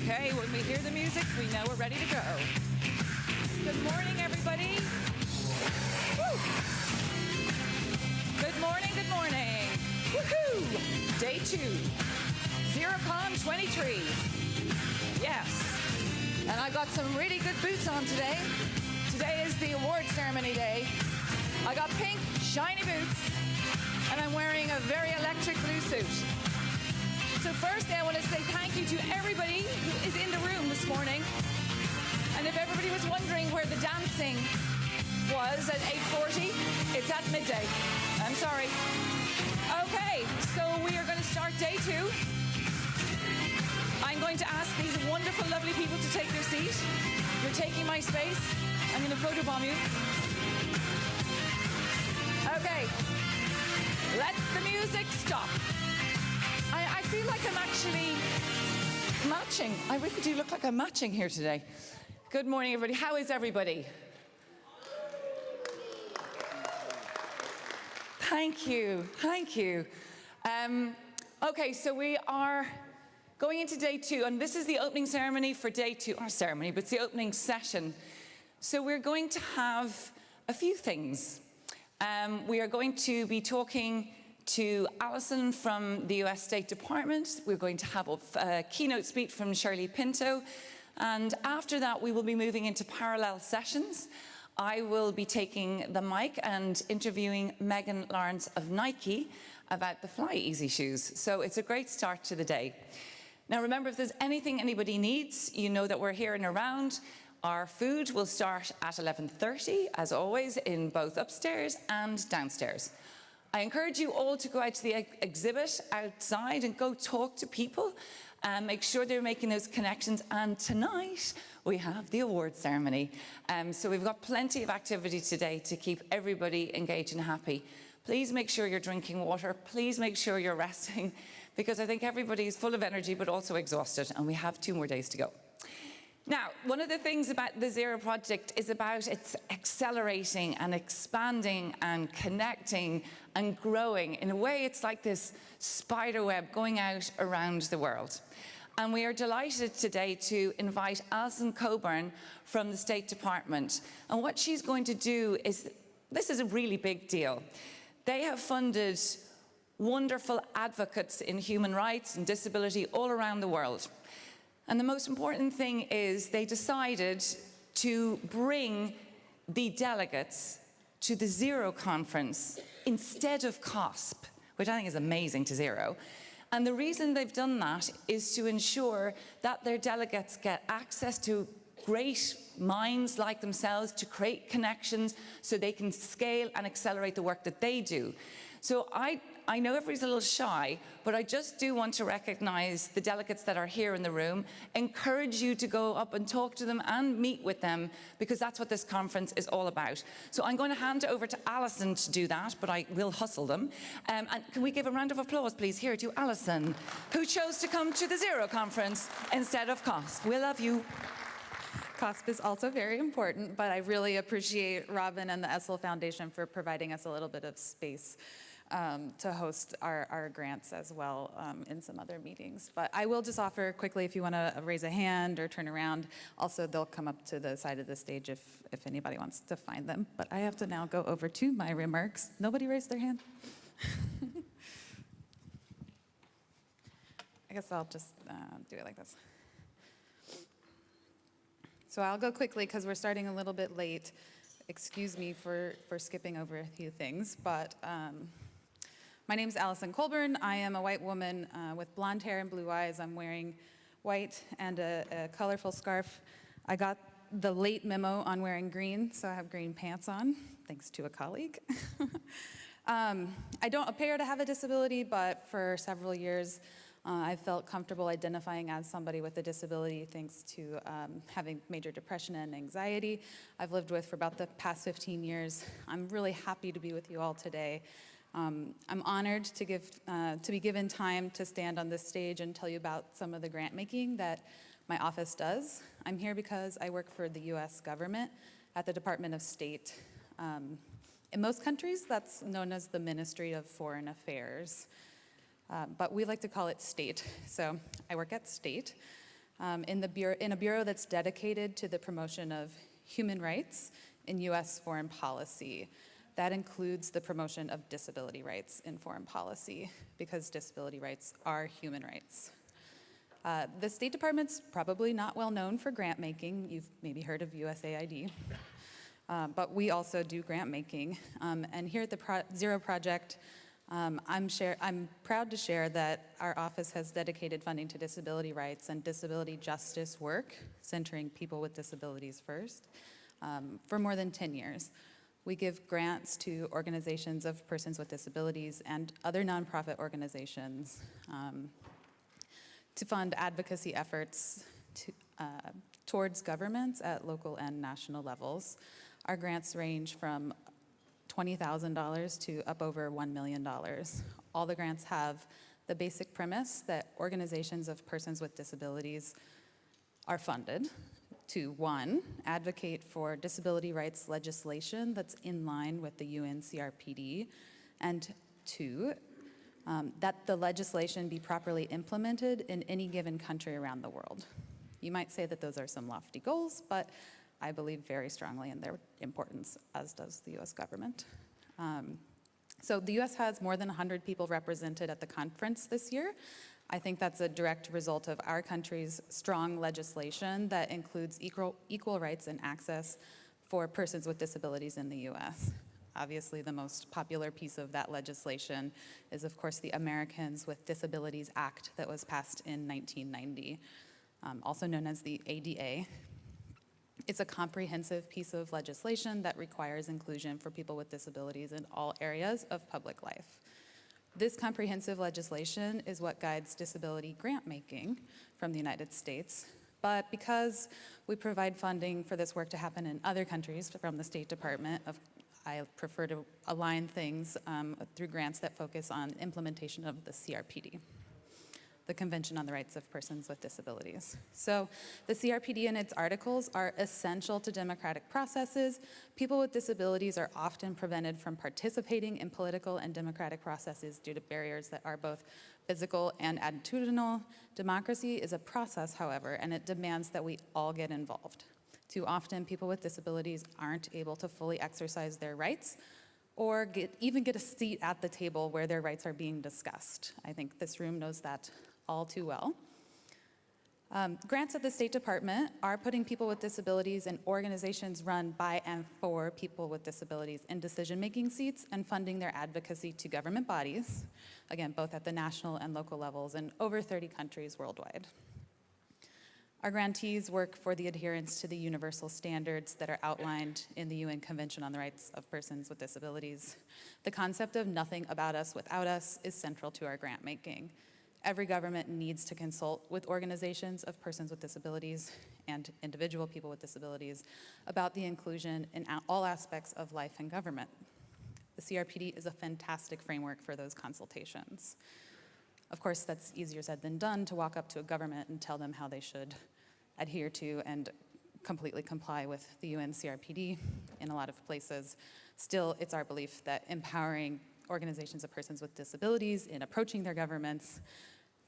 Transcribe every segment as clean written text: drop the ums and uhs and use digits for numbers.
Okay, when we hear the music, we know we're ready to go. Good morning, everybody. Woo. Good morning, good morning. Woohoo! Day 2, Xerocon 23. Yes, and I got some really good boots on today. Today is the award ceremony day. I got pink, shiny boots, and I'm wearing a very electric blue suit. So firstly, I want to say thank you to everybody who is in the room this morning. And if everybody was wondering where the dancing was at 8:40, it's at midday. I'm sorry. Okay, so we are going to start day 2. I'm going to ask these wonderful, lovely people to take their seat. You're taking my space. I'm going to photobomb you. Okay, let the music stop. I feel like I'm actually matching. I really do look like I'm matching here today. Good morning, everybody. How is everybody? Thank you. Thank you. Okay, so we are going into day 2, and this is the opening ceremony for day 2. Or ceremony, but it's the opening session. So we're going to have a few things. We are going to be talking to Alison from the US State Department. We're going to have a keynote speech from Shirley Pinto. And after that, we will be moving into parallel sessions. I will be taking the mic and interviewing Megan Lawrence of Nike about the Fly Easy shoes. So it's a great start to the day. Now remember, if there's anything anybody needs, you know that we're here and around. Our food will start at 11:30, as always, in both upstairs and downstairs. I encourage you all to go out to the exhibit outside and go talk to people and make sure they're making those connections. And tonight we have the award ceremony. So we've got plenty of activity today to keep everybody engaged and happy. Please make sure you're drinking water. Please make sure you're resting, because I think everybody is full of energy but also exhausted, and we have 2 more days to go. Now, one of the things about the Xero project is about its accelerating and expanding and connecting and growing. In a way, it's like this spider web going out around the world. And we are delighted today to invite Alison Coburn from the State Department. And what she's going to do is, this is a really big deal. They have funded wonderful advocates in human rights and disability all around the world. And the most important thing is they decided to bring the delegates to the Xero conference instead of COSP, which I think is amazing to Xero. And the reason they've done that is to ensure that their delegates get access to great minds like themselves to create connections so they can scale and accelerate the work that they do. So I know everybody's a little shy, but I just do want to recognize the delegates that are here in the room, encourage you to go up and talk to them and meet with them, because that's what this conference is all about. So I'm going to hand over to Alison to do that, but I will hustle them. And can we give a round of applause, please, here to Alison, who chose to come to the Xero conference instead of COSP. We love you. COSP is also very important, but I really appreciate Robin and the Essel Foundation for providing us a little bit of space to host our grants as well in some other meetings. But I will just offer quickly, if you want to raise a hand or turn around, also they'll come up to the side of the stage if anybody wants to find them. But I have to now go over to my remarks. Nobody raised their hand? I guess I'll just do it like this. So I'll go quickly because we're starting a little bit late. Excuse me for skipping over a few things, but my name's Alison Coburn. I am a white woman with blonde hair and blue eyes. I'm wearing white and a colorful scarf. I got the late memo on wearing green, so I have green pants on, thanks to a colleague. I don't appear to have a disability, but for several years, I've felt comfortable identifying as somebody with a disability thanks to having major depression and anxiety I've lived with for about the past 15 years. I'm really happy to be with you all today. I'm honored to be given time to stand on this stage and tell you about some of the grant making that my office does. I'm here because I work for the US government at the Department of State. In most countries, that's known as the Ministry of Foreign Affairs. But we like to call it state. So I work at state. in a bureau that's dedicated to the promotion of human rights in U.S. foreign policy. That includes the promotion of disability rights in foreign policy, because disability rights are human rights. The State Department's probably not well known for grant making. You've maybe heard of USAID. But we also do grant making. And here at the Zero Project, I'm proud to share that our office has dedicated funding to disability rights and disability justice work, centering people with disabilities first, for more than 10 years. We give grants to organizations of persons with disabilities and other nonprofit organizations to fund advocacy efforts towards governments at local and national levels. Our grants range from $20,000 to up over $1 million. All the grants have the basic premise that organizations of persons with disabilities are funded to, one, advocate for disability rights legislation that's in line with the UN CRPD, and two, that the legislation be properly implemented in any given country around the world. You might say that those are some lofty goals, but I believe very strongly in their importance, as does the US government. So the US has more than 100 people represented at the conference this year. I think that's a direct result of our country's strong legislation that includes equal rights and access for persons with disabilities in the US. Obviously, the most popular piece of that legislation is, of course, the Americans with Disabilities Act that was passed in 1990, also known as the ADA. It's a comprehensive piece of legislation that requires inclusion for people with disabilities in all areas of public life. This comprehensive legislation is what guides disability grant making from the United States. But because we provide funding for this work to happen in other countries from the State Department, I prefer to align things through grants that focus on implementation of the CRPD, the Convention on the Rights of Persons with Disabilities. So the CRPD and its articles are essential to democratic processes. People with disabilities are often prevented from participating in political and democratic processes due to barriers that are both physical and attitudinal. Democracy is a process, however, and it demands that we all get involved. Too often, people with disabilities aren't able to fully exercise their rights or even get a seat at the table where their rights are being discussed. I think this room knows that all too well. Grants at the State Department are putting people with disabilities in organizations run by and for people with disabilities in decision-making seats and funding their advocacy to government bodies, again, both at the national and local levels in over 30 countries worldwide. Our grantees work for the adherence to the universal standards that are outlined in the UN Convention on the Rights of Persons with Disabilities. The concept of nothing about us without us is central to our grant making. Every government needs to consult with organizations of persons with disabilities and individual people with disabilities about the inclusion in all aspects of life and government. The CRPD is a fantastic framework for those consultations. Of course, that's easier said than done to walk up to a government and tell them how they should adhere to and completely comply with the UN CRPD in a lot of places. Still, it's our belief that empowering organizations of persons with disabilities in approaching their governments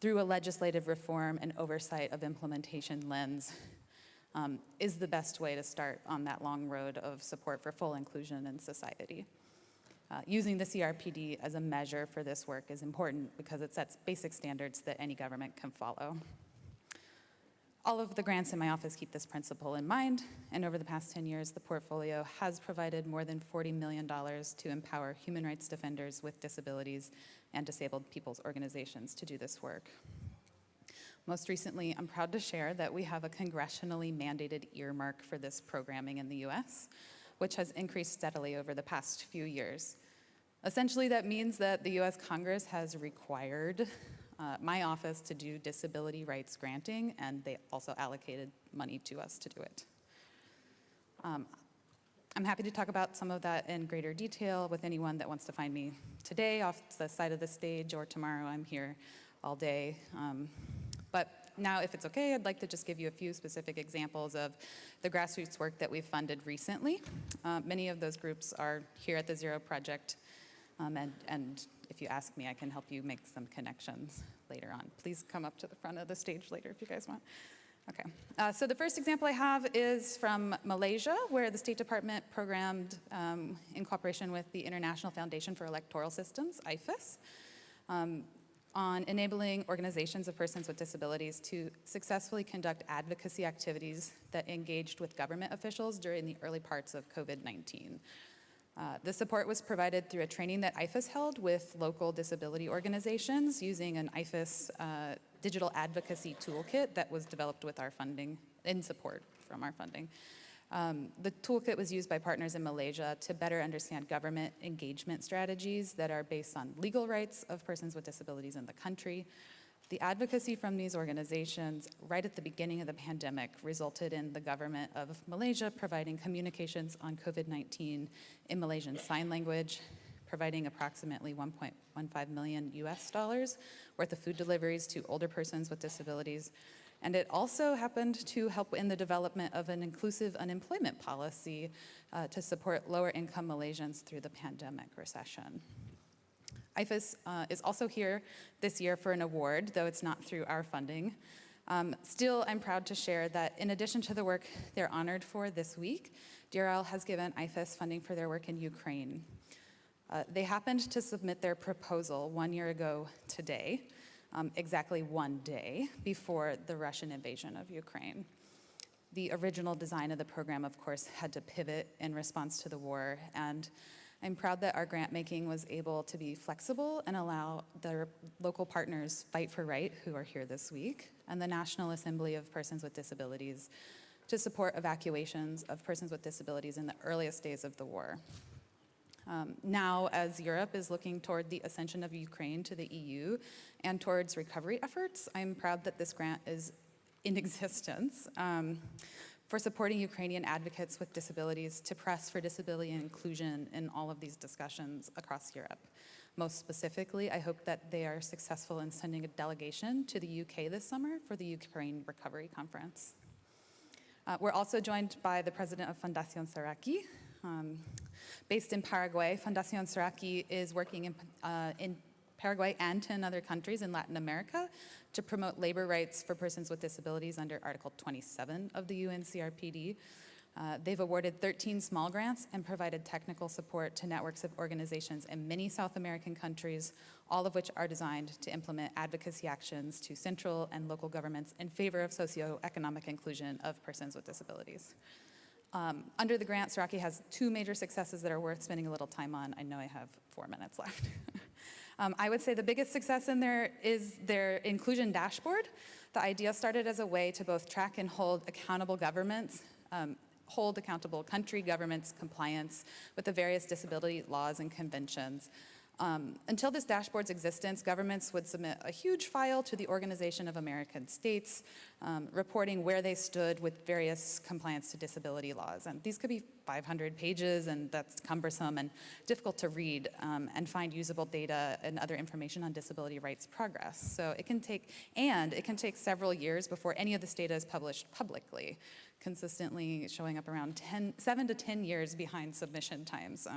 through a legislative reform and oversight of implementation lens is the best way to start on that long road of support for full inclusion in society. Using the CRPD as a measure for this work is important because it sets basic standards that any government can follow. All of the grants in my office keep this principle in mind, and over the past 10 years, the portfolio has provided more than $40 million to empower human rights defenders with disabilities and disabled people's organizations to do this work. Most recently, I'm proud to share that we have a congressionally mandated earmark for this programming in the US, which has increased steadily over the past few years. Essentially, that means that the US Congress has required my office to do disability rights granting, and they also allocated money to us to do it. I'm happy to talk about some of that in greater detail with anyone that wants to find me today off the side of the stage, or tomorrow. I'm here all day. But now, if it's okay, I'd like to just give you a few specific examples of the grassroots work that we've funded recently. Many of those groups are here at the Zero Project, and if you ask me, I can help you make some connections later on. Please come up to the front of the stage later if you guys want. Okay, so the first example I have is from Malaysia, where the State Department programmed, in cooperation with the International Foundation for Electoral Systems, IFES, on enabling organizations of persons with disabilities to successfully conduct advocacy activities that engaged with government officials during the early parts of COVID-19. The support was provided through a training that IFES held with local disability organizations using an IFES digital advocacy toolkit that was developed with our funding, in support from our funding. The toolkit was used by partners in Malaysia to better understand government engagement strategies that are based on legal rights of persons with disabilities in the country. The advocacy from these organizations right at the beginning of the pandemic resulted in the government of Malaysia providing communications on COVID-19 in Malaysian Sign Language, providing approximately 1.15 million US dollars worth of food deliveries to older persons with disabilities. And it also happened to help in the development of an inclusive unemployment policy to support lower income Malaysians through the pandemic recession. IFES is also here this year for an award, though it's not through our funding. Still, I'm proud to share that in addition to the work they're honored for this week, DRL has given IFES funding for their work in Ukraine. They happened to submit their proposal 1 year ago today, exactly 1 day before the Russian invasion of Ukraine. The original design of the program, of course, had to pivot in response to the war, and I'm proud that our grant making was able to be flexible and allow the local partners Fight for Right, who are here this week, and the National Assembly of Persons with Disabilities to support evacuations of persons with disabilities in the earliest days of the war. Now, as Europe is looking toward the ascension of Ukraine to the EU and towards recovery efforts, I'm proud that this grant is in existence for supporting Ukrainian advocates with disabilities to press for disability and inclusion in all of these discussions across Europe. Most specifically, I hope that they are successful in sending a delegation to the UK this summer for the Ukraine Recovery Conference. We're also joined by the president of Fundación Saraki. Based in Paraguay, Fundación Saraki is working in Paraguay and 10 other countries in Latin America to promote labor rights for persons with disabilities under Article 27 of the UNCRPD. They've awarded 13 small grants and provided technical support to networks of organizations in many South American countries, all of which are designed to implement advocacy actions to central and local governments in favor of socioeconomic inclusion of persons with disabilities. Under the grant, Saraki has 2 major successes that are worth spending a little time on. I know I have 4 minutes left. I would say the biggest success in there is their inclusion dashboard. The idea started as a way to both track and hold accountable governments, hold accountable country governments' compliance with the various disability laws and conventions. Until this dashboard's existence, governments would submit a huge file to the Organization of American States, reporting where they stood with various compliance to disability laws. And these could be 500 pages, and that's cumbersome and difficult to read and find usable data and other information on disability rights progress. So it can take several years before any of this data is published publicly, consistently showing up around 7 to 10 years behind submission times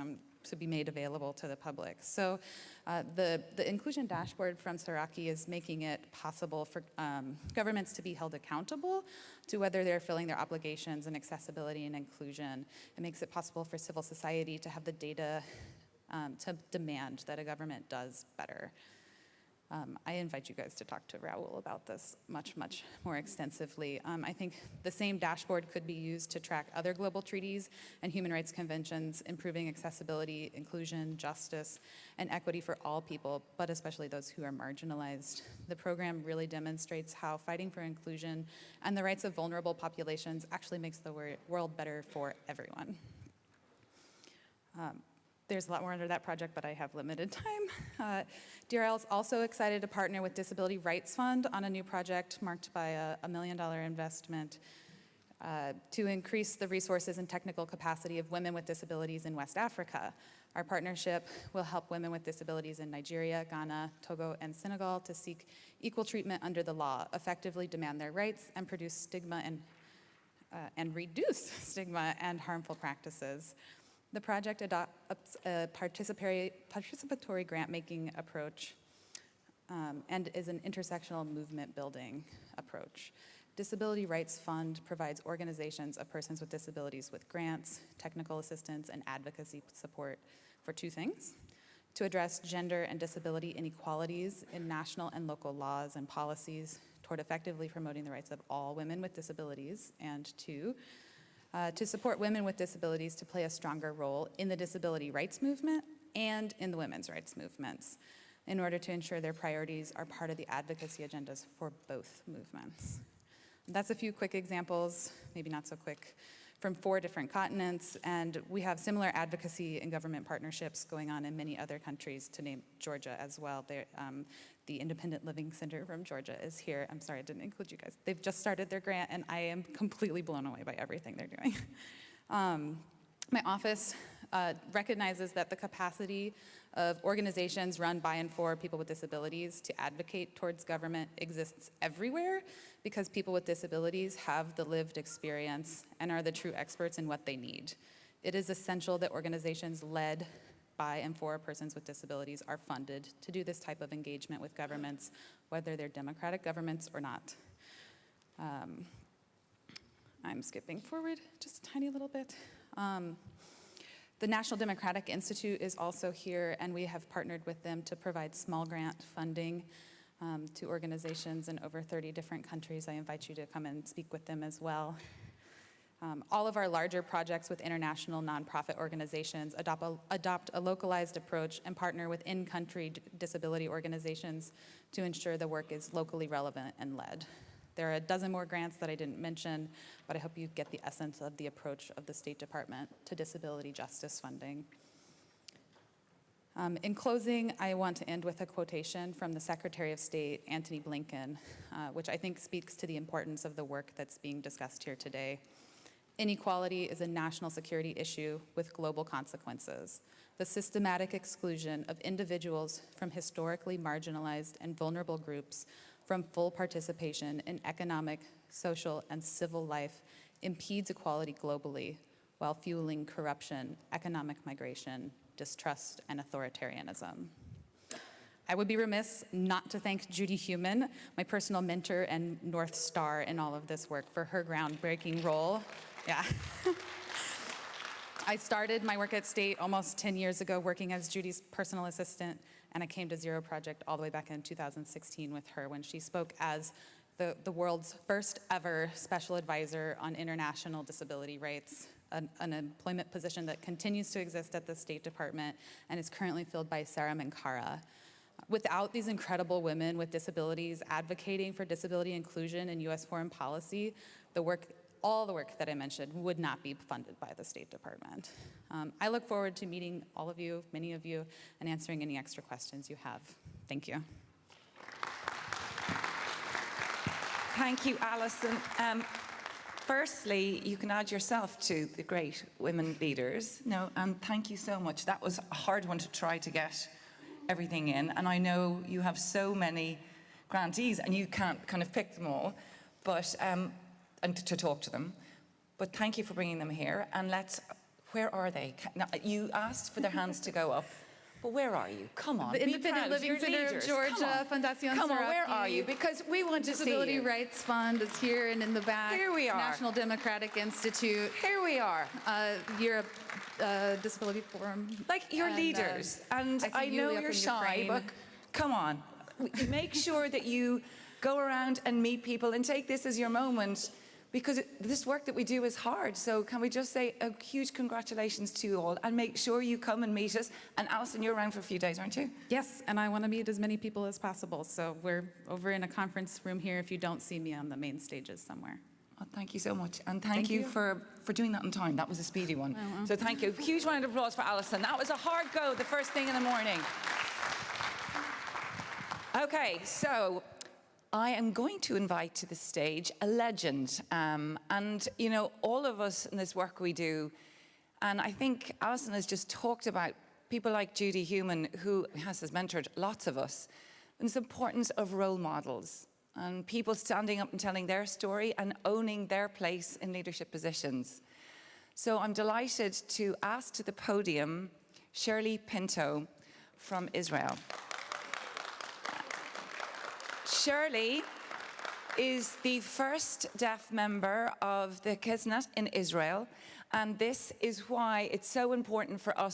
to be made available to the public. So the inclusion dashboard from Saraki is making it possible for governments to be held accountable to whether they're filling their obligations in accessibility and inclusion. It makes it possible for civil society to have the data to demand that a government does better. I invite you guys to talk to Raul about this much, much more extensively. I think the same dashboard could be used to track other global treaties and human rights conventions, improving accessibility, inclusion, justice, and equity for all people, but especially those who are marginalized. The program really demonstrates how fighting for inclusion and the rights of vulnerable populations actually makes the world better for everyone. There's a lot more under that project, but I have limited time. DRL is also excited to partner with Disability Rights Fund on a new project marked by a $1 million investment to increase the resources and technical capacity of women with disabilities in West Africa. Our partnership will help women with disabilities in Nigeria, Ghana, Togo, and Senegal to seek equal treatment under the law, effectively demand their rights, and reduce stigma and harmful practices. The project adopts a participatory grant-making approach and is an intersectional movement-building approach. Disability Rights Fund provides organizations of persons with disabilities with grants, technical assistance, and advocacy support for two things: to address gender and disability inequalities in national and local laws and policies toward effectively promoting the rights of all women with disabilities, and two, to support women with disabilities to play a stronger role in the disability rights movement and in the women's rights movements in order to ensure their priorities are part of the advocacy agendas for both movements. That's a few quick examples, maybe not so quick, from 4 different continents, and we have similar advocacy and government partnerships going on in many other countries, to name Georgia as well. The Independent Living Center from Georgia is here. I'm sorry I didn't include you guys. They've just started their grant, and I am completely blown away by everything they're doing. My office recognizes that the capacity of organizations run by and for people with disabilities to advocate towards government exists everywhere, because people with disabilities have the lived experience and are the true experts in what they need. It is essential that organizations led by and for persons with disabilities are funded to do this type of engagement with governments, whether they're democratic governments or not. I'm skipping forward just a tiny little bit. The National Democratic Institute is also here, and we have partnered with them to provide small grant funding to organizations in over 30 different countries. I invite you to come and speak with them as well. All of our larger projects with international nonprofit organizations adopt a localized approach and partner with in-country disability organizations to ensure the work is locally relevant and led. There are a dozen more grants that I didn't mention, but I hope you get the essence of the approach of the State Department to disability justice funding. In closing, I want to end with a quotation from the Secretary of State, Antony Blinken, which I think speaks to the importance of the work that's being discussed here today. Inequality is a national security issue with global consequences. The systematic exclusion of individuals from historically marginalized and vulnerable groups from full participation in economic, social, and civil life impedes equality globally while fueling corruption, economic migration, distrust, and authoritarianism. I would be remiss not to thank Judy Heumann, my personal mentor and North Star in all of this work, for her groundbreaking role. Yeah. I started my work at State almost 10 years ago working as Judy's personal assistant, and I came to Zero Project all the way back in 2016 with her when she spoke as the world's first ever special advisor on international disability rights, an employment position that continues to exist at the State Department and is currently filled by Sarah Mankara. Without these incredible women with disabilities advocating for disability inclusion in US foreign policy, all the work that I mentioned would not be funded by the State Department. I look forward to meeting all of you, many of you, and answering any extra questions you have. Thank you. Thank you, Alison. Firstly, you can add yourself to the great women leaders. No, and thank you so much. That was a hard one to try to get everything in, and I know you have so many grantees, and you can't kind of pick them all, but and to talk to them. But thank you for bringing them here. And where are they? Now, you asked for their hands to go up, but where are you? Come on, The Independent Living Center of Georgia, Fundación Come on, where Serapi. are you? Because we want to see Disability you. Rights Fund is here and in the back. Here we are. National Democratic Institute. Here we are. Europe Disability Forum. Like, you're And, leaders, and I see I know Yulia you're from shy, Ukraine. but come on. Make sure that you go around and meet people and take this as your moment, because this work that we do is hard. So can we just say a huge congratulations to you all, and make sure you come and meet us. And Alison, you're around for a few days, aren't you? Yes, and I want to meet as many people as possible. So we're over in a conference room here if you don't see me on the main stages somewhere. Oh, thank you so much. And thank you for doing that on time. That was a speedy one. So thank you. Huge round of applause for Alison. That was a hard go the first thing in the morning. Okay, so I am going to invite to the stage a legend. And, you know, all of us in this work we do, and I think Alison has just talked about people like Judy Heumann, who has mentored lots of us, and the importance of role models and people standing up and telling their story and owning their place in leadership positions. So I'm delighted to ask to the podium Shirley Pinto from Israel. Shirley is the first deaf member of the Knesset in Israel, and this is why it's so important for us